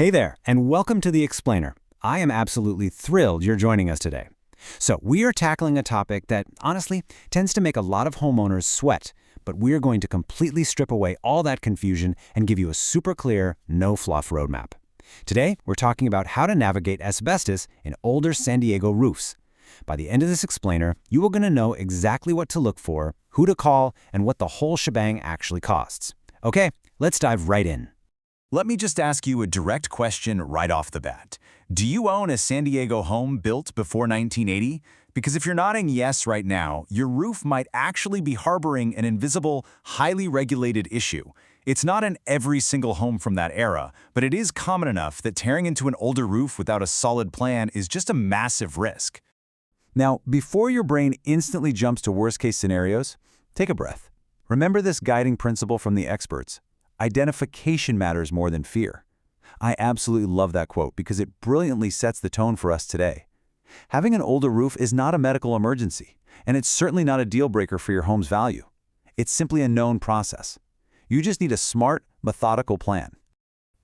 Hey there, and welcome to The Explainer. I am absolutely thrilled you're joining us today. So, we are tackling a topic that, honestly, tends to make a lot of homeowners sweat, but we're going to completely strip away all that confusion and give you a super clear, no-fluff roadmap. Today, we're talking about how to navigate asbestos in older San Diego roofs. By the end of this explainer, you are going to know exactly what to look for, who to call, and what the whole shebang actually costs. Okay, let's dive right in. Let me just ask you a direct question right off the bat. Do you own a San Diego home built before 1980? Because if you're nodding yes right now, your roof might actually be harboring an invisible, highly regulated issue. It's not in every single home from that era, but it is common enough that tearing into an older roof without a solid plan is just a massive risk. Now, before your brain instantly jumps to worst-case scenarios, take a breath. Remember this guiding principle from the experts. Identification matters more than fear. I absolutely love that quote because it brilliantly sets the tone for us today. Having an older roof is not a medical emergency, and it's certainly not a deal breaker for your home's value. It's simply a known process. You just need a smart, methodical plan.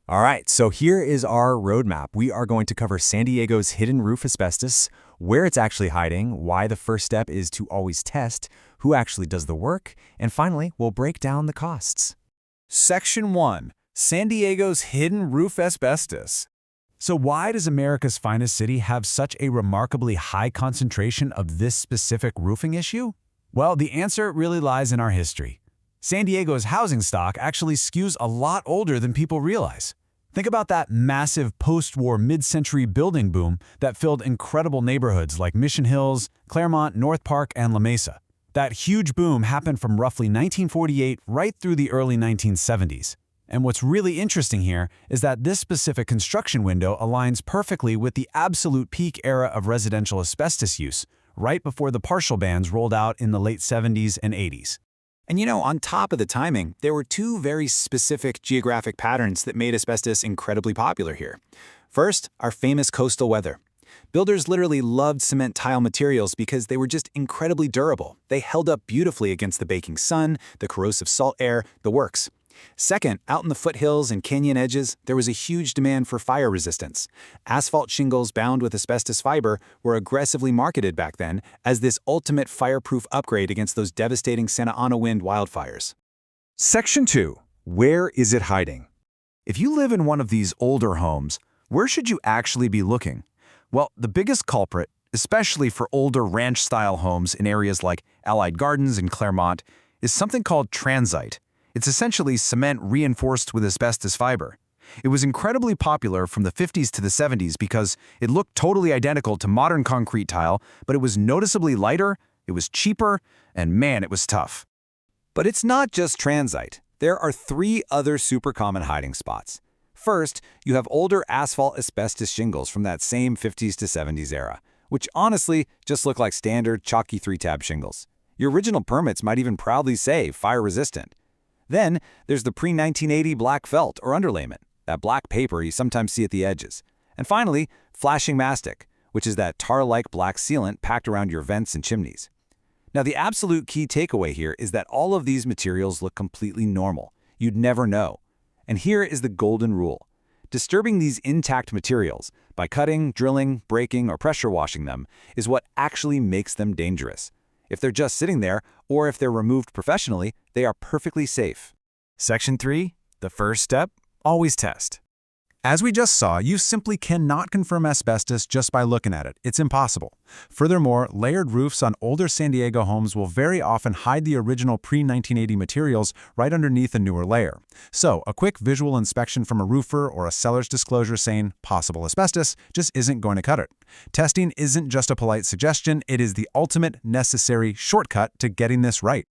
All right, so here is our roadmap. We are going to cover San Diego's hidden roof asbestos, where it's actually hiding, why the first step is to always test, who actually does the work, and finally, we'll break down the costs. Section 1. San Diego's hidden roof asbestos. So why does America's finest city have such a remarkably high concentration of this specific roofing issue? Well, the answer really lies in our history. San Diego's housing stock actually skews a lot older than people realize. Think about that massive post-war mid-century building boom that filled incredible neighborhoods like Mission Hills, Claremont, North Park, and La Mesa. That huge boom happened from roughly 1948 right through the early 1970s. And what's really interesting here is that this specific construction window aligns perfectly with the absolute peak era of residential asbestos use, right before the partial bans rolled out in the late 70s and 80s. And on top of the timing, there were two very specific geographic patterns that made asbestos incredibly popular here. First, our famous coastal weather. Builders literally loved cement tile materials because they were just incredibly durable. They held up beautifully against the baking sun, the corrosive salt air, the works. Second, out in the foothills and canyon edges, there was a huge demand for fire resistance. Asphalt shingles bound with asbestos fiber were aggressively marketed back then as this ultimate fireproof upgrade against those devastating Santa Ana wind wildfires. Section 2. Where is it hiding? If you live in one of these older homes, where should you actually be looking? Well, the biggest culprit, especially for older ranch-style homes in areas like Allied Gardens and Claremont, is something called transite. It's essentially cement reinforced with asbestos fiber. It was incredibly popular from the 50s to the 70s because it looked totally identical to modern concrete tile, but it was noticeably lighter, it was cheaper, and man, it was tough. But it's not just transite. There are three other super common hiding spots. First, you have older asphalt asbestos shingles from that same 50s to 70s era, which honestly just look like standard chalky 3-tab shingles. Your original permits might even proudly say fire-resistant. Then, there's the pre-1980 black felt or underlayment, that black paper you sometimes see at the edges. And finally, flashing mastic, which is that tar-like black sealant packed around your vents and chimneys. Now, the absolute key takeaway here is that all of these materials look completely normal. You'd never know. And here is the golden rule. Disturbing these intact materials by cutting, drilling, breaking, or pressure washing them is what actually makes them dangerous. If they're just sitting there, or if they're removed professionally, they are perfectly safe. Section 3. The first step, always test. As we just saw, you simply cannot confirm asbestos just by looking at it. It's impossible. Furthermore, layered roofs on older San Diego homes will very often hide the original pre-1980 materials right underneath a newer layer. So, a quick visual inspection from a roofer or a seller's disclosure saying possible asbestos just isn't going to cut it. Testing isn't just a polite suggestion, it is the ultimate necessary shortcut to getting this right.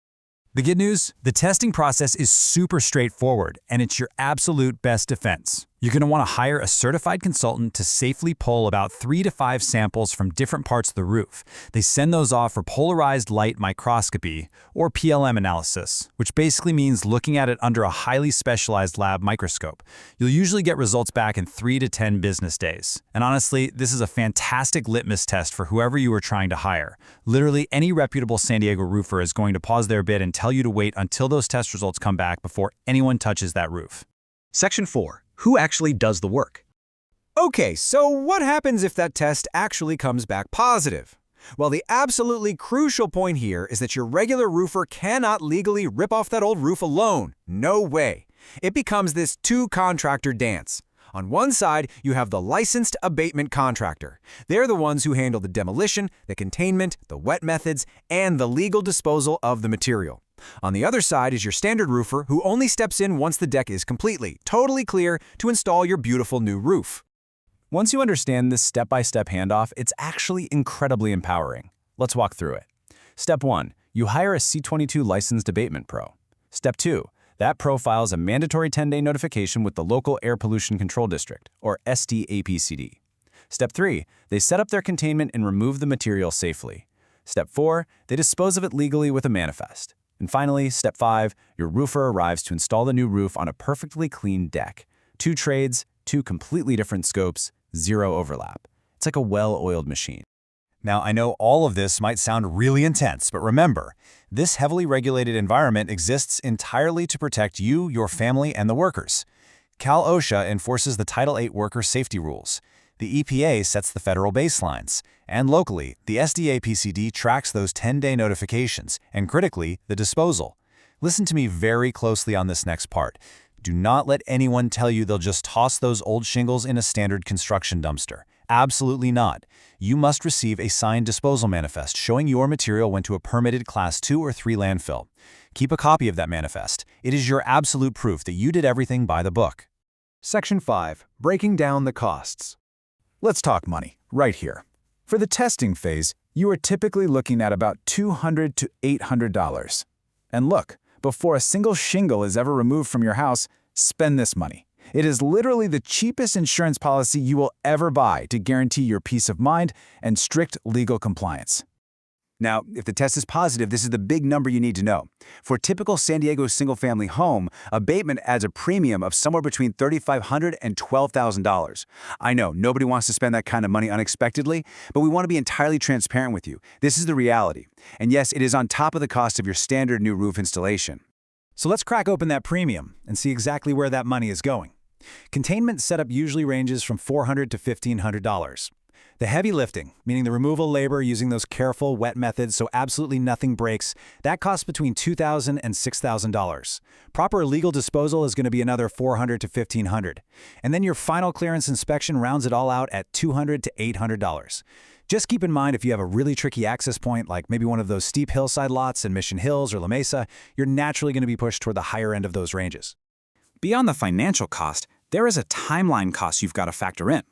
The good news? The testing process is super straightforward, and it's your absolute best defense. You're going to want to hire a certified consultant to safely pull about 3 to 5 samples from different parts of the roof. They send those off for polarized light microscopy, or PLM analysis, which basically means looking at it under a highly specialized lab microscope. You'll usually get results back in 3 to 10 business days. And honestly, this is a fantastic litmus test for whoever you are trying to hire. Literally, any reputable San Diego roofer is going to pause their bid and tell you to wait until those test results come back before anyone touches that roof. Section 4. Who actually does the work? Okay, so what happens if that test actually comes back positive? Well, the absolutely crucial point here is that your regular roofer cannot legally rip off that old roof alone. No way. It becomes this two-contractor dance. On one side, you have the licensed abatement contractor. They're the ones who handle the demolition, the containment, the wet methods, and the legal disposal of the material. On the other side is your standard roofer who only steps in once the deck is completely, totally clear to install your beautiful new roof. Once you understand this step-by-step handoff, it's actually incredibly empowering. Let's walk through it. Step 1. You hire a C22 licensed abatement pro. Step 2. That pro files a mandatory 10-day notification with the local Air Pollution Control District, or SDAPCD. Step 3. They set up their containment and remove the material safely. Step 4. They dispose of it legally with a manifest. And finally, Step 5. Your roofer arrives to install the new roof on a perfectly clean deck. 2 trades, 2 completely different scopes, 0 overlap. It's like a well-oiled machine. Now, I know all of this might sound really intense, but remember, this heavily regulated environment exists entirely to protect you, your family, and the workers. Cal OSHA enforces the Title VIII worker safety rules. The EPA sets the federal baselines. And locally, the SDAPCD tracks those 10-day notifications, and critically, the disposal. Listen to me very closely on this next part. Do not let anyone tell you they'll just toss those old shingles in a standard construction dumpster. Absolutely not. You must receive a signed disposal manifest showing your material went to a permitted Class 2 or 3 landfill. Keep a copy of that manifest. It is your absolute proof that you did everything by the book. Section 5. Breaking down the costs. Let's talk money, right here. For the testing phase, you are typically looking at about $200 to $800. And look, before a single shingle is ever removed from your house, spend this money. It is literally the cheapest insurance policy you will ever buy to guarantee your peace of mind and strict legal compliance. Now, if the test is positive, this is the big number you need to know. For a typical San Diego single-family home, abatement adds a premium of somewhere between $3,500 and $12,000. I know, nobody wants to spend that kind of money unexpectedly, but we want to be entirely transparent with you. This is the reality. And yes, it is on top of the cost of your standard new roof installation. So let's crack open that premium and see exactly where that money is going. Containment setup usually ranges from $400 to $1,500. The heavy lifting, meaning the removal labor using those careful, wet methods so absolutely nothing breaks, that costs between $2,000 and $6,000. Proper legal disposal is going to be another $400 to $1,500. And then your final clearance inspection rounds it all out at $200 to $800. Just keep in mind if you have a really tricky access point, like maybe one of those steep hillside lots in Mission Hills or La Mesa, you're naturally going to be pushed toward the higher end of those ranges. Beyond the financial cost, there is a timeline cost you've got to factor in.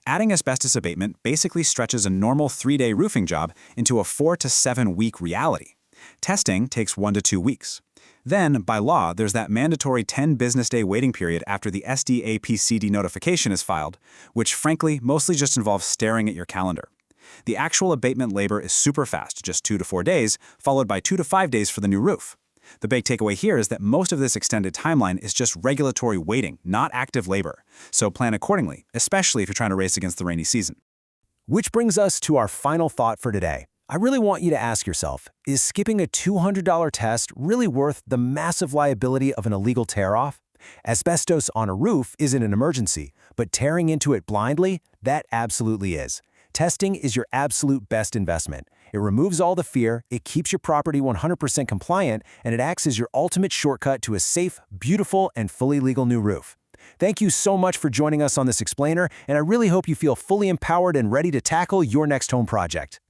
Adding asbestos abatement basically stretches a normal 3-day roofing job into a 4 to 7 week reality. Testing takes 1 to 2 weeks. Then, by law, there's that mandatory 10 business day waiting period after the SDAPCD notification is filed, which frankly mostly just involves staring at your calendar. The actual abatement labor is super fast, just 2 to 4 days, followed by 2 to 5 days for the new roof. The big takeaway here is that most of this extended timeline is just regulatory waiting, not active labor. So plan accordingly, especially if you're trying to race against the rainy season. Which brings us to our final thought for today. I really want you to ask yourself, is skipping a $200 test really worth the massive liability of an illegal tear-off? Asbestos on a roof isn't an emergency, but tearing into it blindly, that absolutely is. Testing is your absolute best investment. It removes all the fear, it keeps your property 100% compliant, and it acts as your ultimate shortcut to a safe, beautiful, and fully legal new roof. Thank you so much for joining us on this explainer, and I really hope you feel fully empowered and ready to tackle your next home project.